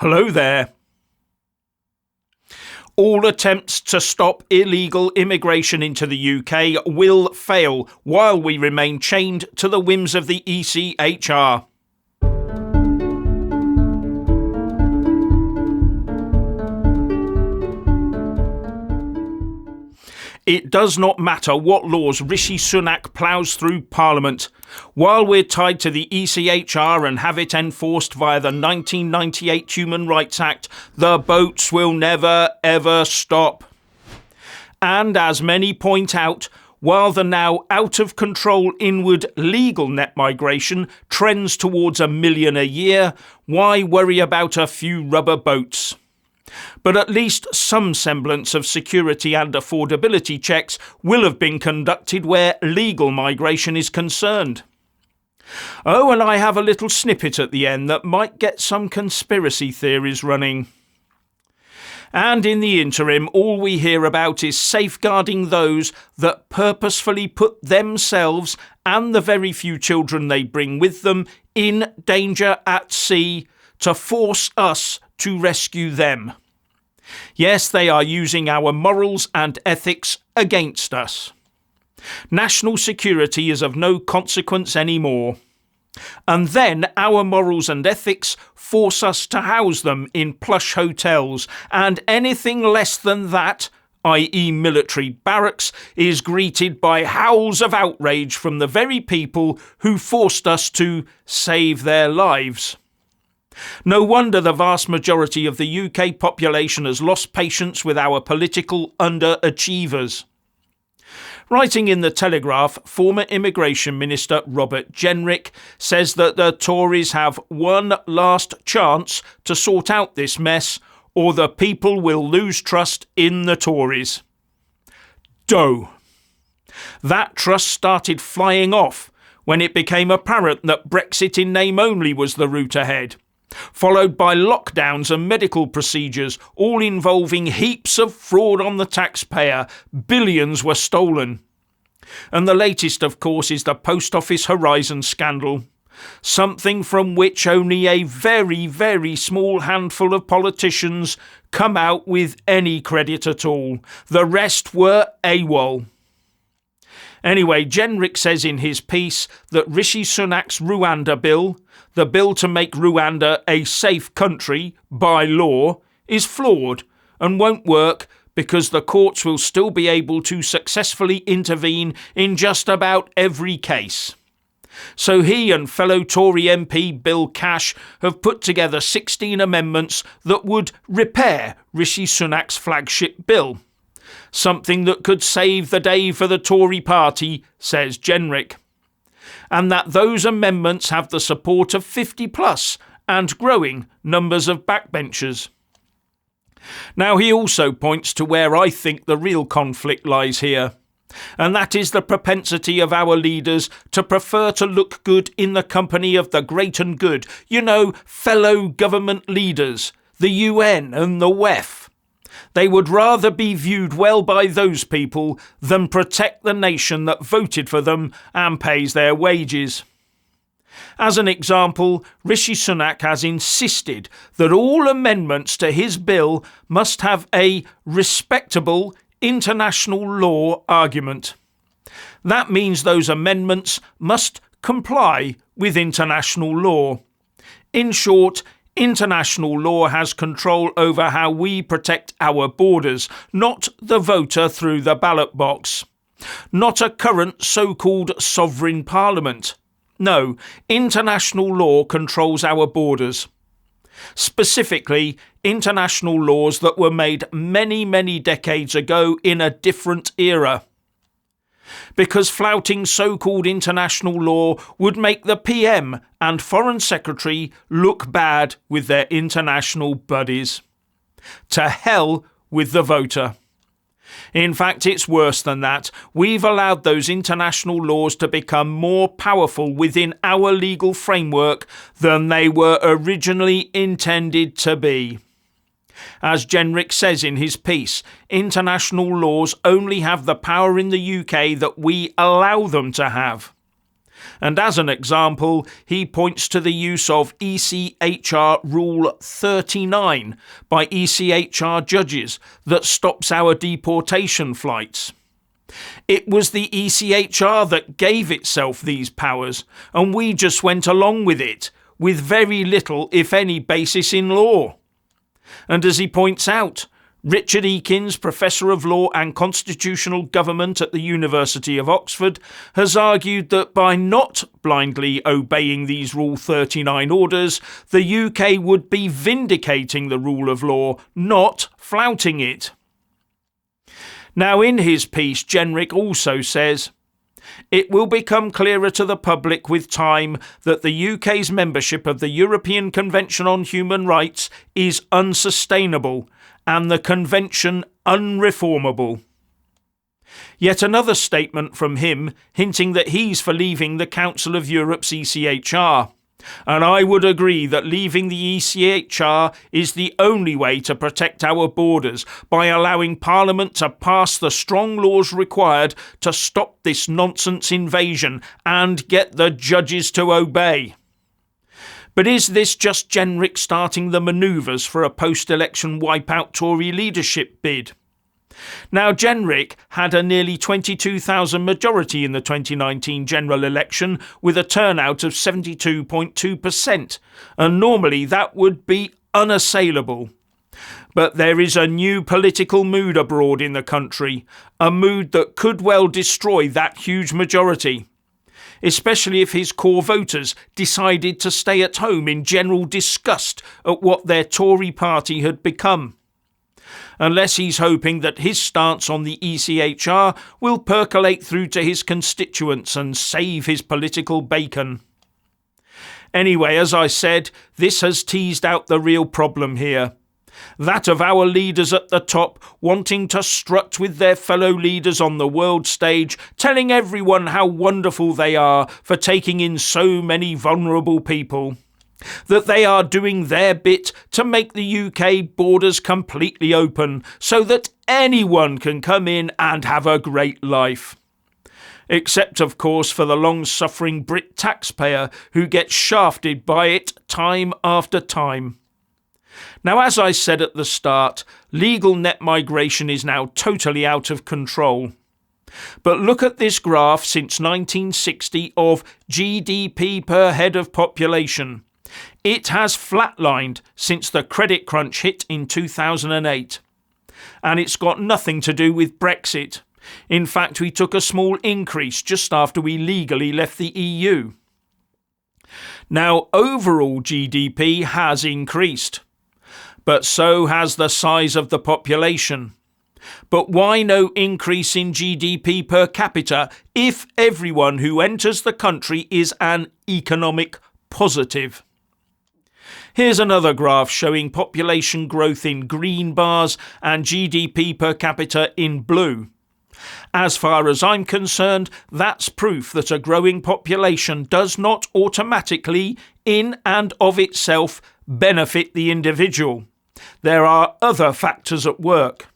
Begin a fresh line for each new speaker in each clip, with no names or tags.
Hello there. All attempts to stop illegal immigration into the UK will fail while we remain chained to the whims of the ECHR. It does not matter what laws Rishi Sunak ploughs through Parliament. While we're tied to the ECHR and have it enforced via the 1998 Human Rights Act, the boats will never ever stop. And as many point out, while the now out-of-control inward legal net migration trends towards 1 million a year, why worry about a few rubber boats? But at least some semblance of security and affordability checks will have been conducted where legal migration is concerned. Oh, and I have a little snippet at the end that might get some conspiracy theories running. And in the interim, all we hear about is safeguarding those that purposefully put themselves and the very few children they bring with them in danger at sea to force us to rescue them. Yes, they are using our morals and ethics against us. National security is of no consequence anymore. And then our morals and ethics force us to house them in plush hotels, and anything less than that, i.e. military barracks, is greeted by howls of outrage from the very people who forced us to save their lives. No wonder the vast majority of the UK population has lost patience with our political underachievers. Writing in The Telegraph, former Immigration Minister Robert Genri says that the Tories have one last chance to sort out this mess, or the people will lose trust in the Tories. Doh. That trust started flying off when it became apparent that Brexit in name only was the route ahead, followed by lockdowns and medical procedures, all involving heaps of fraud on the taxpayer. Billions were stolen. And the latest, of course, is the Post Office Horizon scandal, something from which only a very, very small handful of politicians come out with any credit at all. The rest were AWOL. Anyway, Genri says in his piece that Rishi Sunak's Rwanda bill, the bill to make Rwanda a safe country by law, is flawed and won't work because the courts will still be able to successfully intervene in just about every case. So he and fellow Tory MP Bill Cash have put together 16 amendments that would repair Rishi Sunak's flagship bill. Something that could save the day for the Tory party, says Genri. And that those amendments have the support of 50 plus and growing numbers of backbenchers. Now he also points to where I think the real conflict lies here, and that is the propensity of our leaders to prefer to look good in the company of the great and good, fellow government leaders, the UN and the WEF. They would rather be viewed well by those people than protect the nation that voted for them and pays their wages. As an example, Rishi Sunak has insisted that all amendments to his bill must have a respectable international law argument. That means those amendments must comply with international law. In short, international law has control over how we protect our borders, not the voter through the ballot box. Not a current so-called sovereign parliament. No, international law controls our borders. Specifically, international laws that were made many, many decades ago in a different era. Because flouting so-called international law would make the PM and Foreign Secretary look bad with their international buddies. To hell with the voter. In fact, it's worse than that. We've allowed those international laws to become more powerful within our legal framework than they were originally intended to be. As Genri says in his piece, international laws only have the power in the UK that we allow them to have. And as an example, he points to the use of ECHR Rule 39 by ECHR judges that stops our deportation flights. It was the ECHR that gave itself these powers, and we just went along with it, with very little, if any, basis in law. And as he points out, Richard Ekins, Professor of Law and Constitutional Government at the University of Oxford, has argued that by not blindly obeying these Rule 39 orders, the UK would be vindicating the rule of law, not flouting it. Now, in his piece, Genri also says, "It will become clearer to the public with time that the UK's membership of the European Convention on Human Rights is unsustainable and the Convention unreformable." Yet another statement from him hinting that he's for leaving the Council of Europe's ECHR. And I would agree that leaving the ECHR is the only way to protect our borders by allowing Parliament to pass the strong laws required to stop this nonsense invasion and get the judges to obey. But is this just Genri starting the manoeuvres for a post-election wipeout Tory leadership bid? Now, Genri had a nearly 22,000 majority in the 2019 general election with a turnout of 72.2%, and normally that would be unassailable. But there is a new political mood abroad in the country, a mood that could well destroy that huge majority, especially if his core voters decided to stay at home in general disgust at what their Tory party had become. Unless he's hoping that his stance on the ECHR will percolate through to his constituents and save his political bacon. Anyway, as I said, this has teased out the real problem here. That of our leaders at the top wanting to strut with their fellow leaders on the world stage, telling everyone how wonderful they are for taking in so many vulnerable people. That they are doing their bit to make the UK borders completely open so that anyone can come in and have a great life. Except, of course, for the long-suffering Brit taxpayer who gets shafted by it time after time. Now, as I said at the start, legal net migration is now totally out of control. But look at this graph since 1960 of GDP per head of population. It has flatlined since the credit crunch hit in 2008. And it's got nothing to do with Brexit. In fact, we took a small increase just after we legally left the EU. Now, overall GDP has increased, but so has the size of the population. But why no increase in GDP per capita if everyone who enters the country is an economic positive? Here's another graph showing population growth in green bars and GDP per capita in blue. As far as I'm concerned, that's proof that a growing population does not automatically, in and of itself, benefit the individual. There are other factors at work.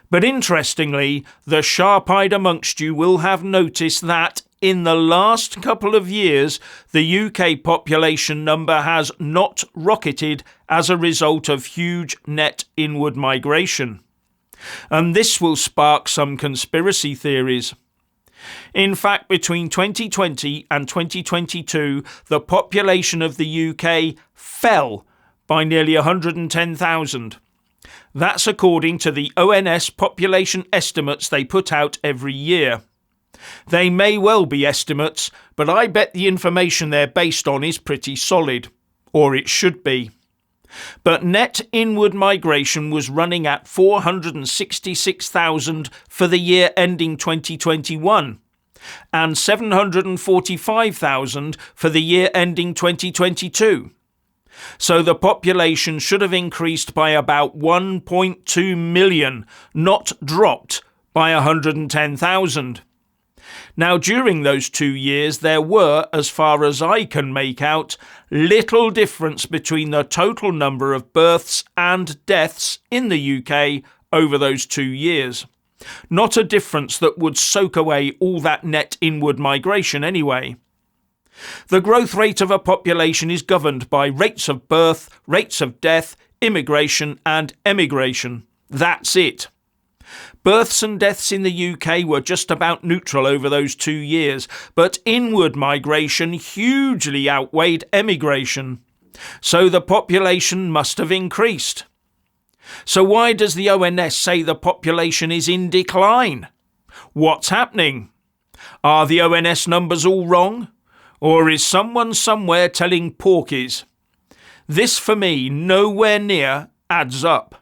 But interestingly, the sharp-eyed amongst you will have noticed that in the last couple of years, the UK population number has not rocketed as a result of huge net inward migration. And this will spark some conspiracy theories. In fact, between 2020 and 2022, the population of the UK fell by nearly 110,000. That's according to the ONS population estimates they put out every year. They may well be estimates, but I bet the information they're based on is pretty solid. Or it should be. But net inward migration was running at 466,000 for the year ending 2021 and 745,000 for the year ending 2022. So the population should have increased by about 1.2 million, not dropped by 110,000. Now, during those 2 years, there were, as far as I can make out, little difference between the total number of births and deaths in the UK over those 2 years. Not a difference that would soak away all that net inward migration anyway. The growth rate of a population is governed by rates of birth, rates of death, immigration and emigration. That's it. Births and deaths in the UK were just about neutral over those 2 years, but inward migration hugely outweighed emigration. So the population must have increased. So why does the ONS say the population is in decline? What's happening? Are the ONS numbers all wrong? Or is someone somewhere telling porkies? This, for me, nowhere near adds up.